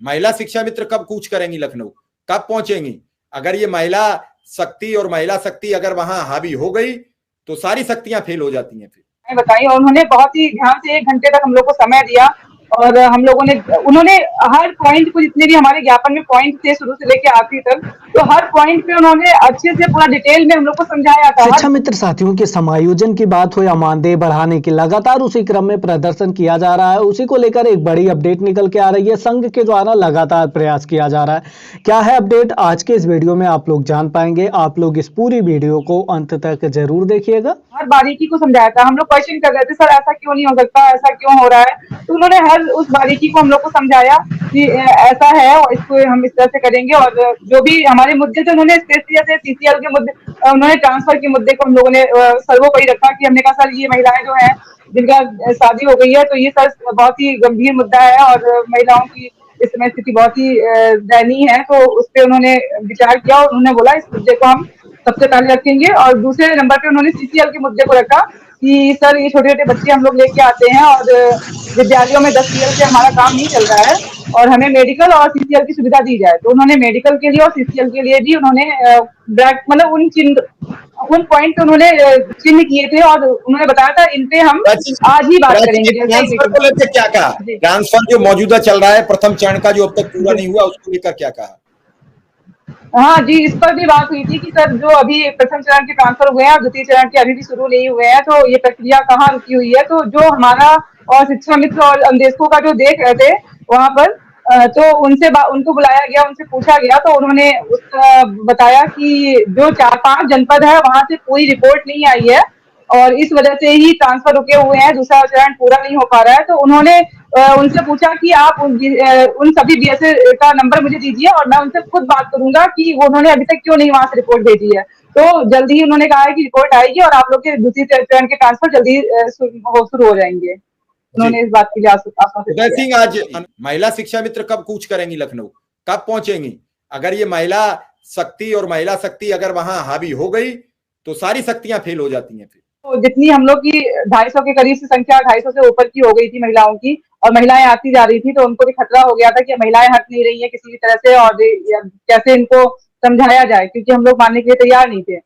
महिला शिक्षा मित्र कब कूच करेंगी लखनऊ, कब पहुंचेंगी? अगर ये महिला शक्ति और महिला शक्ति अगर वहां हावी हो गई तो सारी शक्तियां फेल हो जाती हैं फिर। बताई और उन्होंने बहुत ही ध्यान से 1 घंटे तक हम लोग को समय दिया और हम लोगों ने उन्होंने हर पॉइंट को, जितने भी हमारे ज्ञापन में पॉइंट थे शुरू से लेके आखिरी तक, तो हर पॉइंट पे उन्होंने अच्छे से पूरा डिटेल में हम लोग को समझाया था। शिक्षा मित्र साथियों के समायोजन की बात हो या मानदेय बढ़ाने की, लगातार उसी क्रम में प्रदर्शन किया जा रहा है। उसी को लेकर एक बड़ी अपडेट निकल के आ रही है। संघ के द्वारा लगातार प्रयास किया जा रहा है। क्या है अपडेट, आज के इस वीडियो में आप लोग जान पाएंगे। आप लोग इस पूरी वीडियो को अंत तक जरूर देखिएगा। हर बारीकी को समझाया था। हम लोग क्वेश्चन कर रहे थे, सर ऐसा क्यों नहीं हो सकता, ऐसा क्यों हो रहा है, तो उन्होंने हर उस बारीकी को हम लोग को समझाया कि ऐसा है और इसको हम इस तरह से करेंगे। और जो भी हमारे मुद्दे थे उन्होंने जैसे सीसीएल के मुद्दे, उन्होंने ट्रांसफर के मुद्दे को हम लोगों ने सर्वोपरि रखा कि हमने कहा सर ये महिलाएं जो है जिनका शादी हो गई है तो ये सर बहुत ही गंभीर मुद्दा है और महिलाओं की इस समय स्थिति बहुत ही दयनीय है। तो उस पर उन्होंने विचार किया और उन्होंने बोला इस मुद्दे को हम सबसे पहले रखेंगे। और दूसरे नंबर पे उन्होंने सीसीएल के मुद्दे को रखा कि सर ये छोटे छोटे बच्चे हम लोग लेके आते हैं और विद्यालयों में 10 सीएल से हमारा काम नहीं चल रहा है और हमें मेडिकल और सीसीएल की सुविधा दी जाए। तो उन्होंने मेडिकल के लिए और सीसीएल के लिए भी उन्होंने मतलब उन पॉइंट उन्होंने चिन्ह किए थे और उन्होंने बताया था इन पे हम आज ही बात करेंगे। ट्रांसफर को लेकर क्या कहा? ट्रांसफर जो मौजूदा चल रहा है प्रथम चरण का, जो अब तक पूरा नहीं हुआ, उसको लेकर क्या कहा? हाँ जी, इस पर भी बात हुई थी कि सर जो अभी प्रथम चरण के ट्रांसफर हुए हैं और द्वितीय चरण के अभी भी शुरू नहीं हुए हैं, तो ये प्रक्रिया कहाँ रुकी हुई है। तो जो हमारा और शिक्षा मित्र और अंदेशकों का जो देख रहे थे वहां पर, तो उनको बुलाया गया, उनसे पूछा गया तो उन्होंने बताया कि जो 4-5 जनपद है वहां से कोई रिपोर्ट नहीं आई है और इस वजह से ही ट्रांसफर रुके हुए हैं, दूसरा चरण पूरा नहीं हो पा रहा है। तो उन्होंने उनसे पूछा कि आप उन सभी बीएसए का नंबर मुझे दीजिए और मैं उनसे खुद बात करूंगा कि उन्होंने अभी तक क्यों नहीं वहां से रिपोर्ट भेजी है। तो जल्दी ही उन्होंने कहा है कि रिपोर्ट आएगी और आप लोग के दूसरी चरण के ट्रांसफर जल्दी शुरू हो जाएंगे। उन्होंने इस बात के लिए उदय सिंह, आज महिला शिक्षा मित्र कब कूच करेंगी लखनऊ, कब पहुंचेंगी? अगर ये महिला शक्ति और महिला शक्ति अगर वहां हावी हो गई तो सारी शक्तियां फेल हो जाती हैं फिर। तो जितनी हम लोग की 250 के करीब से संख्या 250 से ऊपर की हो गई थी महिलाओं की और महिलाएं आती जा रही थी, तो उनको भी खतरा हो गया था कि महिलाएं हट नहीं रही है किसी भी तरह से और कैसे इनको समझाया जाए, क्योंकि हम लोग मानने के लिए तैयार नहीं थे।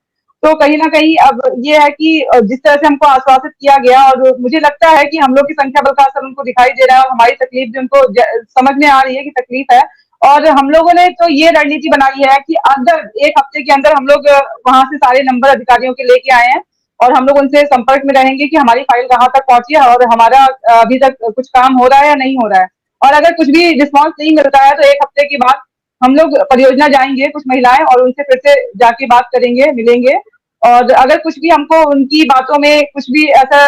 तो कहीं ना कहीं अब ये है कि जिस तरह से हमको आश्वासित किया गया और मुझे लगता है कि हम लोग की संख्या बल का असर उनको दिखाई दे रहा है और हमारी तकलीफ भी उनको समझ में आ रही है कि तकलीफ है। और हम लोगों ने तो ये रणनीति बनाई है कि अगर 1 हफ्ते के अंदर हम लोग वहां से सारे नंबर अधिकारियों के लेके आए हैं और हम लोग उनसे संपर्क में रहेंगे कि हमारी फाइल कहाँ तक पहुंची है और हमारा अभी तक कुछ काम हो रहा है या नहीं हो रहा है। और अगर कुछ भी रिस्पॉन्स नहीं मिलता है तो 1 हफ्ते के बाद हम लोग परियोजना जाएंगे कुछ महिलाएं और उनसे फिर से जाके बात करेंगे, मिलेंगे। और अगर कुछ भी हमको उनकी बातों में कुछ भी ऐसा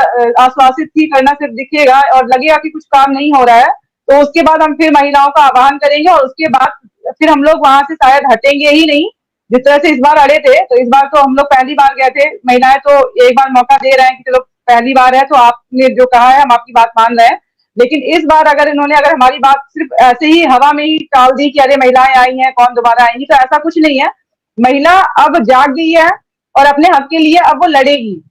आश्वासित ही करना सिर्फ दिखेगा और लगेगा कि कुछ काम नहीं हो रहा है, तो उसके बाद हम फिर महिलाओं का आह्वान करेंगे और उसके बाद फिर हम लोग वहां से शायद हटेंगे ही नहीं। जिस तरह से इस बार अड़े थे, तो इस बार तो हम लोग पहली बार गए थे, महिलाएं तो एक बार मौका दे रहे हैं कि चलो पहली बार है तो आपने जो कहा है हम आपकी बात मान रहे हैं। लेकिन इस बार अगर हमारी बात सिर्फ ऐसे ही हवा में ही टाल दी कि अरे महिलाएं आई हैं कौन दोबारा आएंगी, तो ऐसा कुछ नहीं है। महिला अब जाग गई है और अपने हक के लिए अब वो लड़ेगी।